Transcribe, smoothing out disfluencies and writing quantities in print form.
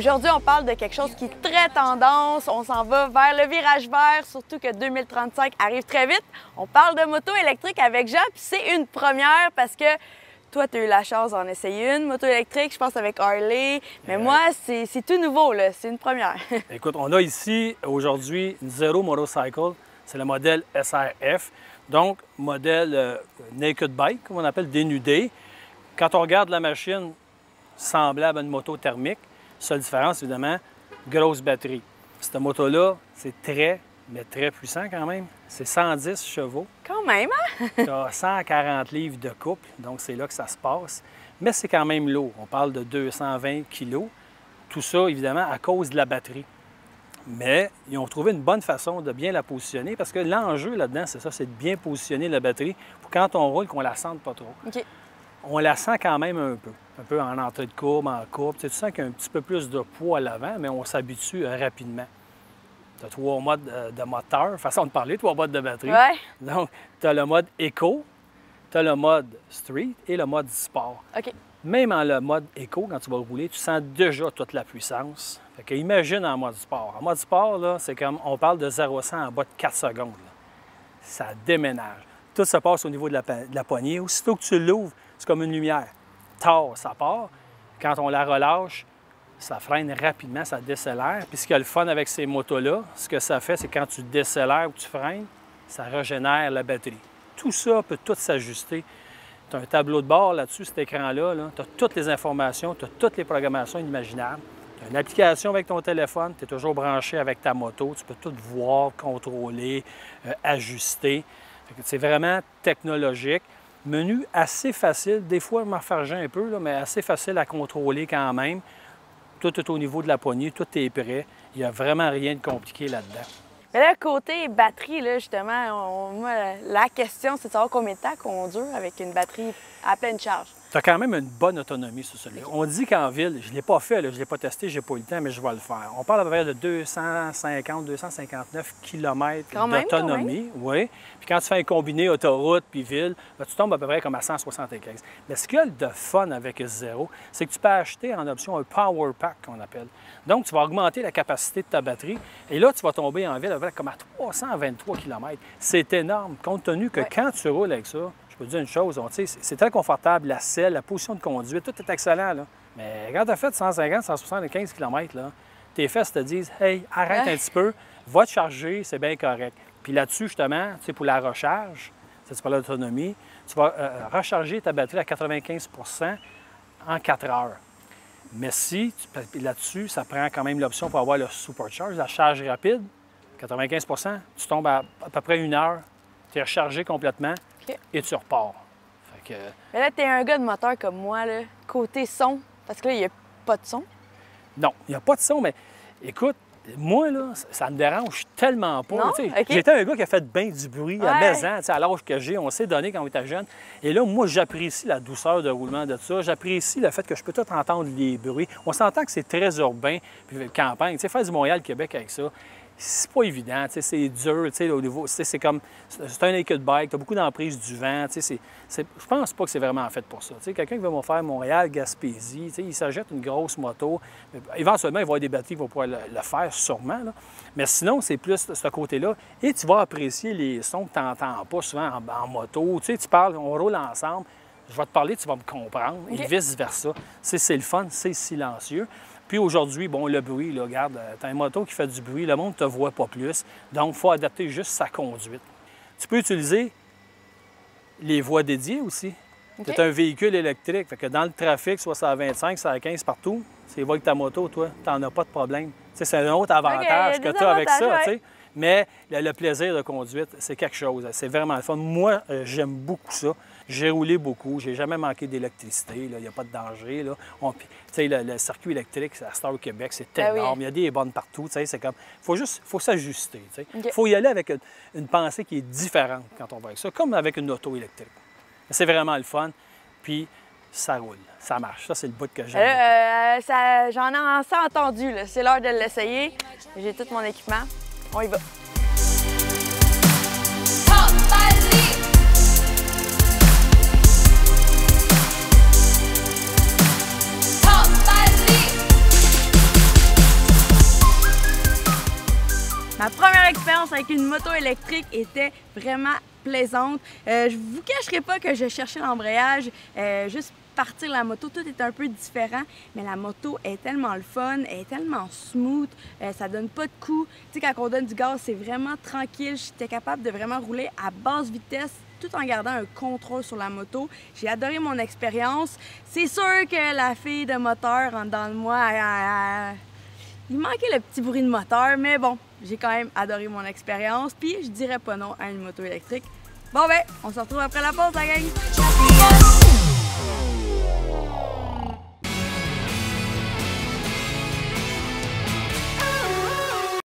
Aujourd'hui, on parle de quelque chose qui est très tendance. On s'en va vers le virage vert, surtout que 2035 arrive très vite. On parle de moto électrique avec Jean, puis c'est une première parce que toi, tu as eu la chance d'en essayer une, moto électrique, je pense avec Harley. Mais moi, c'est tout nouveau, là. C'est une première. Écoute, on a ici aujourd'hui une Zero Motorcycle. C'est le modèle SRF. Donc, modèle Naked Bike, comme on appelle, dénudé. Quand on regarde la machine, semblable à une moto thermique, seule différence, évidemment, grosse batterie. Cette moto-là, c'est très, mais très puissant quand même. C'est 110 chevaux. Quand même, hein? Tu as 140 livres de couple, donc c'est là que ça se passe. Mais c'est quand même lourd. On parle de 220 kilos. Tout ça, évidemment, à cause de la batterie. Mais ils ont trouvé une bonne façon de bien la positionner parce que l'enjeu là-dedans, c'est ça, c'est de bien positionner la batterie pour quand on roule, qu'on la sente pas trop. OK. On la sent quand même un peu en entrée de courbe, en courbe. Tu sens qu'il y a un petit peu plus de poids à l'avant, mais on s'habitue rapidement. Tu as 3 modes de moteur, façon de parler, 3 modes de batterie. Ouais. Donc, tu as le mode Eco, tu as le mode Street et le mode Sport. OK. Même en le mode Eco, quand tu vas rouler, tu sens déjà toute la puissance. Fait que imagine en mode Sport. En mode Sport, là, c'est comme, on parle de 0 à 100 en bas de 4 secondes. Là. Ça déménage. Tout se passe au niveau de la poignée. Aussitôt que tu l'ouvres, c'est comme une lumière. Tard, ça part. Quand on la relâche, ça freine rapidement, ça décélère. Puis ce qu'il y a le fun avec ces motos-là, ce que ça fait, c'est quand tu décélères ou tu freines, ça régénère la batterie. Tout ça peut tout s'ajuster. Tu as un tableau de bord là-dessus, cet écran-là. Là. Tu as toutes les informations, tu as toutes les programmations imaginables. Tu as une application avec ton téléphone, tu es toujours branché avec ta moto. Tu peux tout voir, contrôler, ajuster. C'est vraiment technologique. Menu assez facile, des fois m'enfargeant un peu, là, mais assez facile à contrôler quand même. Tout est au niveau de la poignée, tout est prêt. Il n'y a vraiment rien de compliqué là-dedans. Mais là, côté batterie, là, justement, moi, la question, c'est de savoir combien de temps qu'on dure avec une batterie à pleine charge. Tu as quand même une bonne autonomie sur celui-là. On dit qu'en ville, je ne l'ai pas fait, là, je ne l'ai pas testé, je n'ai pas eu le temps, mais je vais le faire. On parle à peu près de 250-259 km d'autonomie. Oui. Puis quand tu fais un combiné autoroute puis ville, ben, tu tombes à peu près comme à 175. Mais ce qu'il y a de fun avec Zero, c'est que tu peux acheter en option un Power Pack qu'on appelle. Donc, tu vas augmenter la capacité de ta batterie et là, tu vas tomber en ville à peu près comme à 323 km. C'est énorme, compte tenu que quand tu roules avec ça, je peux te dire une chose, c'est très confortable, la selle, la position de conduite, tout est excellent. Là. Mais quand tu as fait 150, 175 km, là, tes fesses te disent « Hey, arrête un petit peu, va te charger, c'est bien correct. » Puis là-dessus, justement, pour la recharge, tu parles d'autonomie, tu vas recharger ta batterie à 95 % en 4 heures. Mais si, là-dessus, ça prend quand même l'option pour avoir le supercharge, la charge rapide, 95 % tu tombes à peu près 1 heure, tu es rechargé complètement. Okay. Et tu repars. Fait que... Mais là, tu es un gars de moteur comme moi, là, côté son, parce que là, il n'y a pas de son. Non, il n'y a pas de son, mais écoute, moi, là, ça me dérange tellement pas. Okay. J'étais un gars qui a fait bien du bruit à maison, à l'âge que j'ai, on s'est donné quand on était jeune. Et là, moi, j'apprécie la douceur de roulement de ça. J'apprécie le fait que je peux tout entendre les bruits. On s'entend que c'est très urbain, puis campagne. Faire du Montréal-Québec avec ça, c'est pas évident, c'est dur, au niveau, c'est comme, c'est un naked bike, tu as beaucoup d'emprise du vent, je pense pas que c'est vraiment fait pour ça. Quelqu'un qui veut me faire Montréal, Gaspésie, il s'achète une grosse moto, éventuellement, il va y avoir des batteries qui vont pouvoir le faire sûrement, là. Mais sinon, c'est plus ce côté-là, et tu vas apprécier les sons que tu n'entends pas souvent en moto, tu parles, on roule ensemble, je vais te parler, tu vas me comprendre, et vice-versa. C'est le fun, c'est silencieux. Puis aujourd'hui, bon, le bruit, là, regarde, tu as une moto qui fait du bruit, le monde ne te voit pas plus, donc il faut adapter juste sa conduite. Tu peux utiliser les voies dédiées aussi. Okay. Tu as un véhicule électrique, fait que dans le trafic, soit ça à 25, soit à 15 partout, c'est vrai que ta moto, toi, tu n'en as pas de problème. C'est un autre avantage que tu as avec ça, tu sais. Mais le plaisir de conduite, c'est quelque chose. C'est vraiment le fun. Moi, j'aime beaucoup ça. J'ai roulé beaucoup. J'ai jamais manqué d'électricité. Il n'y a pas de danger. Le circuit électrique à Star au Québec, c'est énorme. Il y a des bornes partout. C'est comme... faut s'ajuster. Il faut y aller avec une pensée qui est différente quand on va avec ça, comme avec une auto électrique. C'est vraiment le fun. Puis, ça roule. Ça marche. Ça, c'est le bout que j'aime. J'en ai assez entendu. C'est l'heure de l'essayer. J'ai tout mon équipement. On y va. l'expérience avec une moto électrique était vraiment plaisante. Je vous cacherai pas que je cherchais l'embrayage, juste partir la moto, tout est un peu différent, mais la moto est tellement le fun, elle est tellement smooth, ça donne pas de coups. Tu sais, quand on donne du gaz, c'est vraiment tranquille. J'étais capable de vraiment rouler à basse vitesse tout en gardant un contrôle sur la moto. J'ai adoré mon expérience. C'est sûr que la fille de moteur en dedans de moi, il manquait le petit bruit de moteur, mais bon, j'ai quand même adoré mon expérience, puis je dirais pas non à une moto électrique. Bon ben, on se retrouve après la pause, la gang!